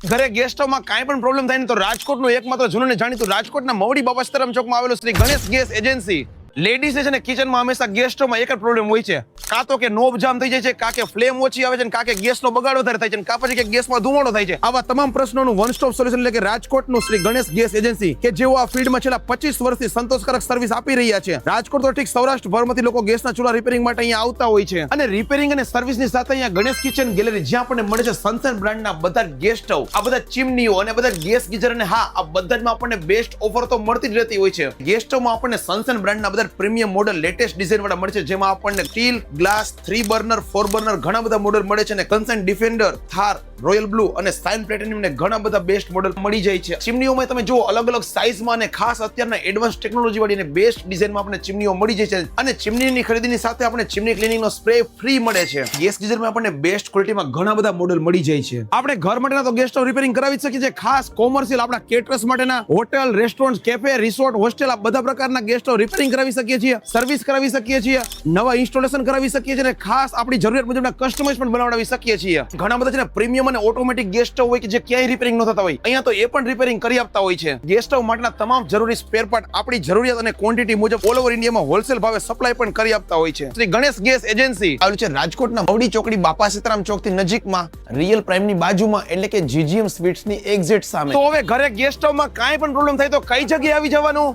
ઘરે ગેસ સ્ટવમાં કાંઈ પણ પ્રોબ્લેમ થાય ને તો રાજકોટનું એકમાત્ર જૂનું ને જાણીતું રાજકોટના મવડી બાબા સીતારામ ચોકમાં આવેલું Shri Ganesh gas agency. Ladies છે ને કિચનમાં હંમેશા ગેસ સ્ટવમાં એક જ પ્રોબ્લેમ હોય છે, કાં તો કે નોબ જામ થઈ જાય છે, કાં કે ફ્લેમ ઓછી આવે છે, કાં કે ગેસનો બગાડ વધારે થાય છે, કાં પછી કે ગેસમાં ધુમાડો થાય છે. આવા તમામ પ્રશ્નોનું વન સ્ટોપ સોલ્યુશન એટલે કે રાજકોટનું શ્રી ગણેશ ગેસ એજન્સી, કે જેઓ આ ફિલ્ડમાં છેલ્લા 25 વર્ષથી સંતોષકારક સર્વિસ આપી રહ્યા છે. રાજકોટ તો ઠીક, સૌરાષ્ટ્રભરમાંથી લોકો ગેસના ચૂલા રિપેરિંગ માટે અહીંયા આવતા હોય છે. અને રિપેરિંગ અને સર્વિસની સાથે અહીંયા ગણેશ કિચન ગેલેરી, જ્યાં આપણને મળે છે સનસન બ્રાન્ડના બધા ગેસ સ્ટવ, આ બધા ચીમનીઓ અને બધા ગેસ ગીઝર, અને હા, આ બધામાં આપણને બેસ્ટ ઓફર તો મળતી જ રહેતી હોય છે. ગેસ સ્ટવમાં આપણને સનસન બ્રાન્ડના બધા પ્રીમિયમ મોડલ, લેટેસ્ટ ડિઝાઇન વાળા મળે છે, જેમાં આપણને સ્ટીલ, ગ્લાસ, 3 બર્નર, 4 બર્નર ઘણા બધા મોડલ મળે છે. અને concern defender, Thar, royal blue અને સાઇન પ્લેટિનમ ને ઘણા બધા બેસ્ટ મોડલ મળી જાય છે. ચીમનીઓમાં તમે જુઓ અલગ અલગ સાઇઝમાં અને ખાસ અત્યારના એડવાન્સ ટેકનોલોજી વાળી અને બેસ્ટ ડિઝાઇનમાં આપણે ચીમનીઓ મળી જાય છે. અને ચીમનીની ખરીદીની સાથે આપણે ચીમની ક્લીનિંગનો સ્પ્રે ફ્રી મળે છે. ગેસ ગીઝરમાં આપણને બેસ્ટ ક્વોલિટીમાં ઘણા બધા મોડલ મળી જાય છે. આપણે ઘર માટેના તો ગેસ સ્ટવ રિપેરિંગ કરાવી શકીએ છીએ. ખાસ કોમર્શિયલ આપણા કેટરર્સ માટેના hotel, restaurant, cafe, resort, hostel, આ બધા પ્રકારના ગેસ સ્ટવ રિપેરિંગ કરાવી શકીએ છીએ, સર્વિસ કરાવી શકીએ છીએ, નવા ઇન્સ્ટોલેશન કરાવી શકીએ છીએ, અને ખાસ આપણી જરૂરિયાત મુજબના કસ્ટમાઇઝ પણ બનાવડાવી શકીએ છીએ. ઘણા બધા છે ને પ્રીમિયમ અને ઓટોમેટિક ગેસ સ્ટવ હોય કે જે ક્યાંય રિપેરિંગ ન થતા હોય, અહીંયા તો એ પણ રિપેરિંગ કરી આપતા હોય છે. ગેસ સ્ટવ માટેના તમામ જરૂરી સ્પેર પાર્ટ આપણી જરૂરિયાત અને ક્વોન્ટિટી મુજબ ઓલ ઓવર ઇન્ડિયામાં હોલસેલ ભાવે સપ્લાય પણ કરી આપતા હોય છે. શ્રી ગણેશ ગેસ એજન્સી આવેલું છે રાજકોટના મવડી ચોકડી બાપા સીતારામ ચોકથી નજીકમાં, રિયલ પ્રાઇમની બાજુમાં, એટલે કે જીજીએમ સ્વીટ્સની એક્ઝેક્ટ સામે. તો હવે ઘરે ગેસ સ્ટવમાં કાંઈ પણ પ્રોબ્લેમ થાય તો કઈ જગ્યાએ આવી જવાનું?